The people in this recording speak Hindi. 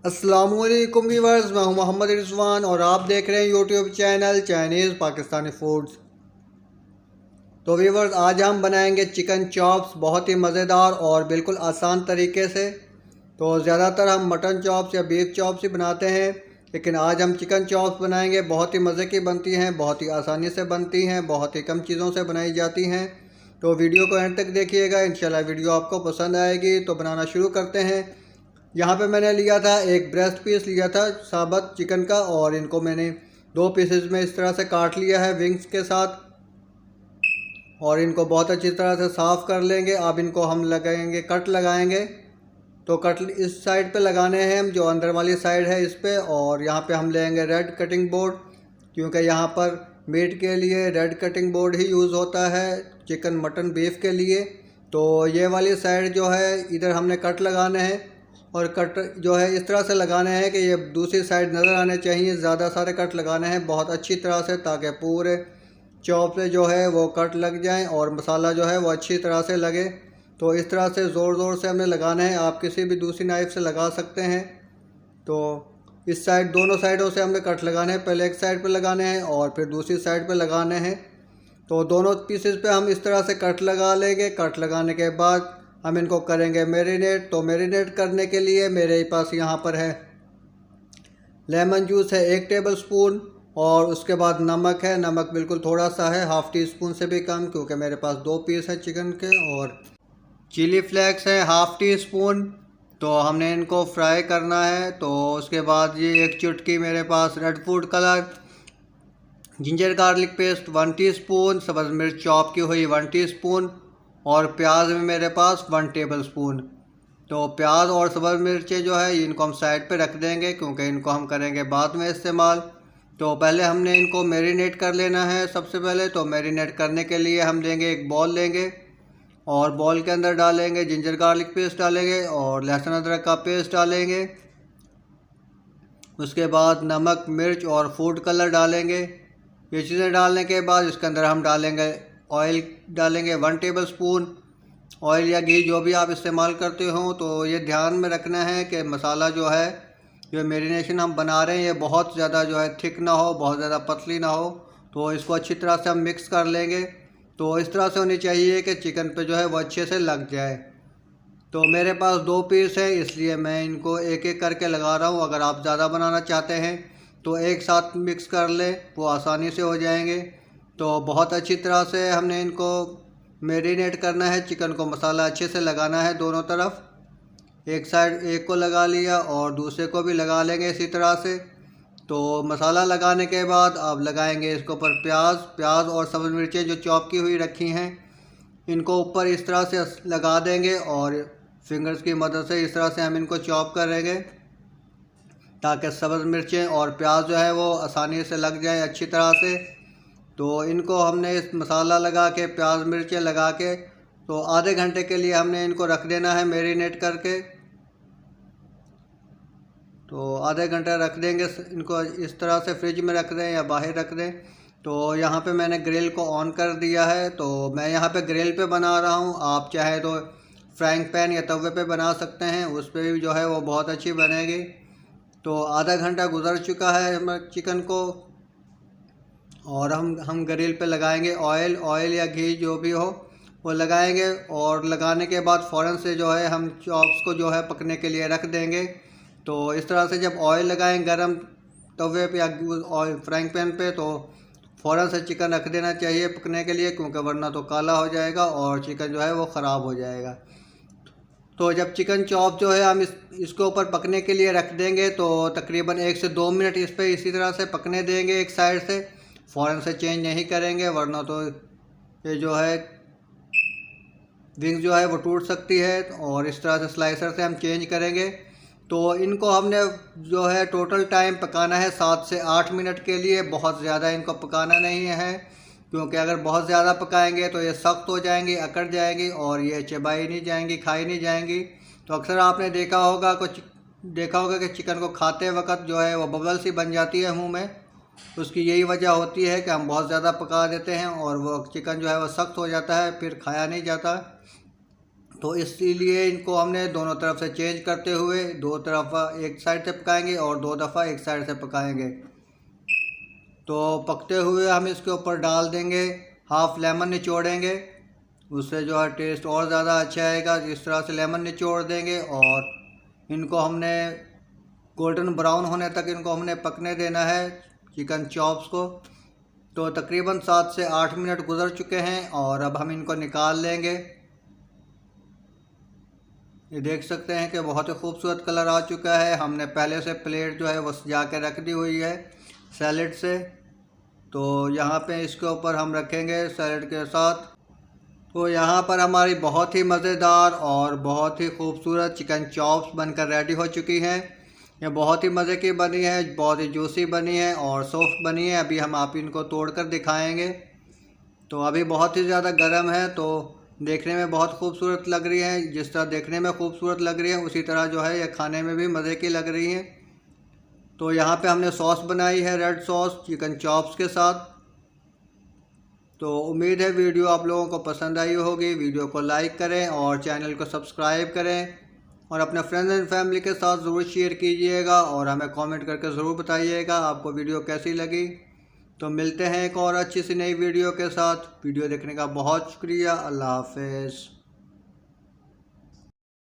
अस्सलामुअलैकुम व्यूअर्स, मैं हूं मोहम्मद रिजवान और आप देख रहे हैं YouTube channel Chinese Pakistani foods. तो व्यूअर्स, आज हम बनाएंगे चिकन चॉप्स बहुत ही मज़ेदार और बिल्कुल आसान तरीके से। तो ज़्यादातर हम मटन चॉप्स या बीफ चॉप्स ही बनाते हैं, लेकिन आज हम चिकन चॉप्स बनाएंगे। बहुत ही मज़े की बनती हैं, बहुत ही आसानी से बनती हैं, बहुत ही कम चीज़ों से बनाई जाती हैं। तो वीडियो को एंड तक देखिएगा, इंशाल्लाह वीडियो आपको पसंद आएगी। तो बनाना शुरू करते हैं। यहाँ पे मैंने लिया था एक ब्रेस्ट पीस लिया था साबुत चिकन का, और इनको मैंने दो पीसेस में इस तरह से काट लिया है विंग्स के साथ, और इनको बहुत अच्छी तरह से साफ़ कर लेंगे। अब इनको हम लगाएंगे, कट लगाएंगे। तो कट इस साइड पे लगाने हैं हम, जो अंदर वाली साइड है इस पे। और यहाँ पे हम लेंगे रेड कटिंग बोर्ड, क्योंकि यहाँ पर मीट के लिए रेड कटिंग बोर्ड ही यूज़ होता है, चिकन मटन बीफ के लिए। तो ये वाली साइड जो है इधर हमने कट लगाने हैं, और कट जो है इस तरह से लगाने हैं कि ये दूसरी साइड नज़र आने चाहिए। ज़्यादा सारे कट लगाने हैं बहुत अच्छी तरह से, ताकि पूरे चॉप पे जो है वो कट लग जाएं और मसाला जो है वो अच्छी तरह से लगे। तो इस तरह से ज़ोर ज़ोर से हमने लगाना है, आप किसी भी दूसरी नाइफ़ से लगा सकते हैं। तो इस साइड दोनों साइडों से हमने कट लगाने हैं, पहले एक साइड पे लगाने हैं और फिर दूसरी साइड पे लगाने हैं। तो दोनों पीसेस पे हम इस तरह से कट लगा लेंगे। कट लगाने के बाद हम इनको करेंगे मैरिनेट। तो मैरिनेट करने के लिए मेरे पास यहाँ पर है लेमन जूस है 1 टेबल स्पून, और उसके बाद नमक है, नमक बिल्कुल थोड़ा सा है, हाफ़ टी स्पून से भी कम, क्योंकि मेरे पास दो पीस हैं चिकन के। और चिली फ्लेक्स है हाफ़ टी स्पून। तो हमने इनको फ्राई करना है। तो उसके बाद ये एक चुटकी मेरे पास red food colour, ginger garlic paste 1 teaspoon, सब्ज़ मिर्च चॉप की हुई 1 टीस्पून, और प्याज में मेरे पास 1 टेबल स्पून। तो प्याज और सब्ज़ मिर्चें जो है इनको हम साइड पे रख देंगे, क्योंकि इनको हम करेंगे बाद में इस्तेमाल। तो पहले हमने इनको मैरिनेट कर लेना है। सबसे पहले तो मैरिनेट करने के लिए हम लेंगे एक बॉल लेंगे, और बॉल के अंदर डालेंगे जिंजर गार्लिक पेस्ट डालेंगे और लहसुन अदरक का पेस्ट डालेंगे। उसके बाद नमक मिर्च और फूड कलर डालेंगे। ये चीज़ें डालने के बाद इसके अंदर हम डालेंगे ऑयल, डालेंगे 1 टेबल स्पून। ऑयल या घी जो भी आप इस्तेमाल करते हो। तो ये ध्यान में रखना है कि मसाला जो है, जो मैरिनेशन हम बना रहे हैं, ये बहुत ज़्यादा जो है थिक ना हो, बहुत ज़्यादा पतली ना हो। तो इसको अच्छी तरह से हम मिक्स कर लेंगे। तो इस तरह से होनी चाहिए कि चिकन पे जो है वो अच्छे से लग जाए। तो मेरे पास दो पीस है, इसलिए मैं इनको एक एक करके लगा रहा हूँ। अगर आप ज़्यादा बनाना चाहते हैं तो एक साथ मिक्स कर लें, वो आसानी से हो जाएंगे। तो बहुत अच्छी तरह से हमने इनको मैरिनेट करना है, चिकन को मसाला अच्छे से लगाना है दोनों तरफ। एक साइड एक को लगा लिया और दूसरे को भी लगा लेंगे इसी तरह से। तो मसाला लगाने के बाद अब लगाएंगे इसके ऊपर प्याज और सब्ज़ मिर्चें जो चॉप की हुई रखी हैं, इनको ऊपर इस तरह से लगा देंगे, और फिंगर्स की मदद से इस तरह से हम इनको चॉप करेंगे, ताकि सब्ज़ मिर्चें और प्याज जो है वो आसानी से लग जाए अच्छी तरह से। तो इनको हमने इस मसाला लगा के, प्याज मिर्चें लगा के, तो आधे घंटे के लिए हमने इनको रख देना है मैरिनेट करके। तो आधे घंटे रख देंगे इनको, इस तरह से फ्रिज में रख दें या बाहर रख दें। तो यहाँ पे मैंने ग्रिल को ऑन कर दिया है। तो मैं यहाँ पे ग्रिल पे बना रहा हूँ, आप चाहे तो फ्राइंग पैन या तवे पे बना सकते हैं, उस पर भी जो है वो बहुत अच्छी बनेगी। तो आधा घंटा गुजर चुका है हमारे चिकन को, और हम ग्रिल पे लगाएंगे ऑयल या घी जो भी हो वो लगाएंगे। और लगाने के बाद फ़ौरन से जो है हम चॉप्स को जो है पकने के लिए रख देंगे। तो इस तरह से जब ऑयल लगाएं गरम तवे पे या ऑयल फ्राइंग पैन पे, तो फ़ौरन से चिकन रख देना चाहिए पकने के लिए, क्योंकि वरना तो काला हो जाएगा और चिकन जो है वो ख़राब हो जाएगा। तो जब चिकन चॉप जो है हम इसके ऊपर पकने के लिए रख देंगे, तो तकरीबन 1 से 2 मिनट इस पर इसी तरह से पकने देंगे एक साइड से, फ़ौरन से चेंज नहीं करेंगे, वरना तो ये जो है विंग जो है वो टूट सकती है। और इस तरह से स्लाइसर से हम चेंज करेंगे। तो इनको हमने जो है टोटल टाइम पकाना है 7 से 8 मिनट के लिए, बहुत ज़्यादा इनको पकाना नहीं है, क्योंकि अगर बहुत ज़्यादा पकाएंगे तो ये सख्त हो जाएंगी, अकड़ जाएंगी और ये चबाई नहीं जाएंगी, खाई नहीं जाएंगी। तो अक्सर आपने देखा होगा कि चिकन को खाते वक्त जो है वो बबल सी बन जाती है मुंह में। उसकी यही वजह होती है कि हम बहुत ज़्यादा पका देते हैं और वो चिकन जो है वो सख्त हो जाता है, फिर खाया नहीं जाता। तो इसीलिए इनको हमने दोनों तरफ से चेंज करते हुए दो तरफ एक साइड से पकाएंगे और दो दफ़ा एक साइड से पकाएंगे। तो पकते हुए हम इसके ऊपर डाल देंगे हाफ लेमन निचोड़ेंगे, उससे जो है टेस्ट और ज़्यादा अच्छा आएगा। इस तरह से लेमन निचोड़ देंगे और इनको हमने गोल्डन ब्राउन होने तक इनको हमने पकने देना है चिकन चॉप्स को। तो तकरीबन 7 से 8 मिनट गुजर चुके हैं और अब हम इनको निकाल लेंगे। ये देख सकते हैं कि बहुत ही खूबसूरत कलर आ चुका है। हमने पहले से प्लेट जो है वो सजा के रख दी हुई है सैलेड से। तो यहाँ पे इसके ऊपर हम रखेंगे सैलेड के साथ। तो यहाँ पर हमारी बहुत ही मज़ेदार और बहुत ही खूबसूरत चिकन चॉप्स बनकर रेडी हो चुकी हैं। ये बहुत ही मज़े की बनी है, बहुत ही जूसी बनी है और सॉफ्ट बनी है। अभी हम आप इनको तोड़कर दिखाएंगे। तो अभी बहुत ही ज़्यादा गर्म है, तो देखने में बहुत खूबसूरत लग रही है। जिस तरह देखने में खूबसूरत लग रही है उसी तरह जो है ये खाने में भी मज़े की लग रही है। तो यहाँ पे हमने सॉस बनाई है रेड सॉस चिकन चॉप्स के साथ। तो उम्मीद है वीडियो आप लोगों को पसंद आई होगी। वीडियो को लाइक करें और चैनल को सब्सक्राइब करें और अपने फ्रेंड्स एंड फैमिली के साथ ज़रूर शेयर कीजिएगा और हमें कमेंट करके ज़रूर बताइएगा आपको वीडियो कैसी लगी। तो मिलते हैं एक और अच्छी सी नई वीडियो के साथ। वीडियो देखने का बहुत शुक्रिया। अल्लाह हाफ़िज़।